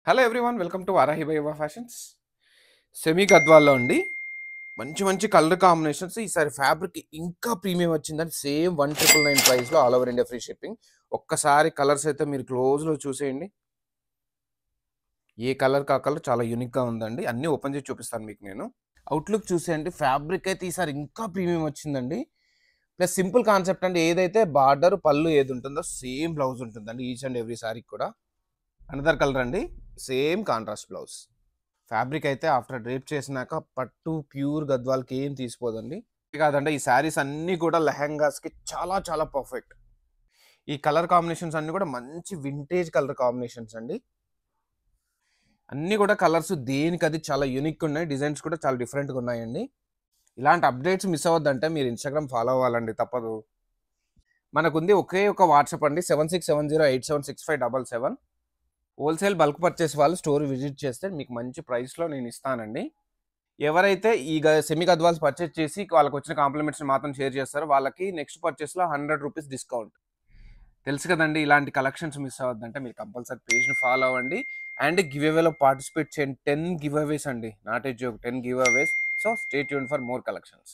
Hello everyone welcome to Varahi Viva fashions. Semi గద్వాల్లో అండి. మంచి మంచి కలర్ కాంబినేషన్స్. ఈసారి ఫ్యాబ్రిక్ ఇంకా ప్రీమియం వచ్చిందని సేమ్ 1999 ప్రైస్లో all over India free shipping. ఒక్కసారి కలర్స్ అయితే మీరు క్లోజ్లో చూసేయండి. ఏ కలర్ కా కలర్ చాలా యూనిక్గా ఉందండి. అన్నీ ఓపెన్ చేసి చూపిస్తాను మీకు నేను. అవుట్లుక్ చూసేయండి. ఫ్యాబ్రిక్ అయితే ఈసారి ఇంకా ప్రీమియం వచ్చిందండి. ప్లస్ సింపుల్ కాన్సెప్ట్ అండి. ఏదైతే బార్డర్ పళ్ళు ఏది ఉంటుందో సేమ్ బ్లౌజ్ ఉంటుందండి ఈచ్ అండ్ ఎవ్రీ సారీకి కూడా. అనదర్ కలర్ అండి. Same contrast blouse. ఫ్యాబ్రిక్ అయితే ఆఫ్టర్ డ్రేప్ చేసినాక పట్టు ప్యూర్ గద్వాల్కి ఏం తీసిపోదండి. కాదండి, ఈ శారీస్ అన్నీ కూడా లెహెంగాస్కి చాలా చాలా పర్ఫెక్ట్. ఈ కలర్ కాంబినేషన్స్ అన్నీ కూడా మంచి వింటేజ్ కలర్ కాంబినేషన్స్ అండి. అన్నీ కూడా కలర్స్ దేనికది చాలా యూనిక్ ఉన్నాయి. డిజైన్స్ కూడా చాలా డిఫరెంట్గా ఉన్నాయండి. ఇలాంటి అప్డేట్స్ మిస్ అవ్వద్దంటే మీరు ఇన్స్టాగ్రామ్ ఫాలో అవ్వాలండి, తప్పదు. మనకుంది ఒకే ఒక వాట్సాప్ అండి, 7670876577. హోల్సేల్ బల్క్ పర్చేస్ వాళ్ళు స్టోర్ విజిట్ చేస్తే మీకు మంచి ప్రైస్లో నేను ఇస్తానండి. ఎవరైతే ఈ సెమీ గద్వాల్స్ పర్చేస్ చేసి వాళ్ళకి వచ్చిన కాంప్లిమెంట్స్ మాత్రం షేర్ చేస్తారో వాళ్ళకి నెక్స్ట్ పర్చేస్లో ₹100 డిస్కౌంట్. తెలుసు కదండి, ఇలాంటి కలెక్షన్స్ మిస్ అవ్వద్దంటే మీరు కంపల్సరీ పేజ్ని ఫాలో అవ్వండి. అండ్ గివ్ అవేలో పార్టిసిపేట్ చేయండి. 10 గివ్ అవేస్ అండి, not a joke, 10 giveaways. So stay tune for more collections.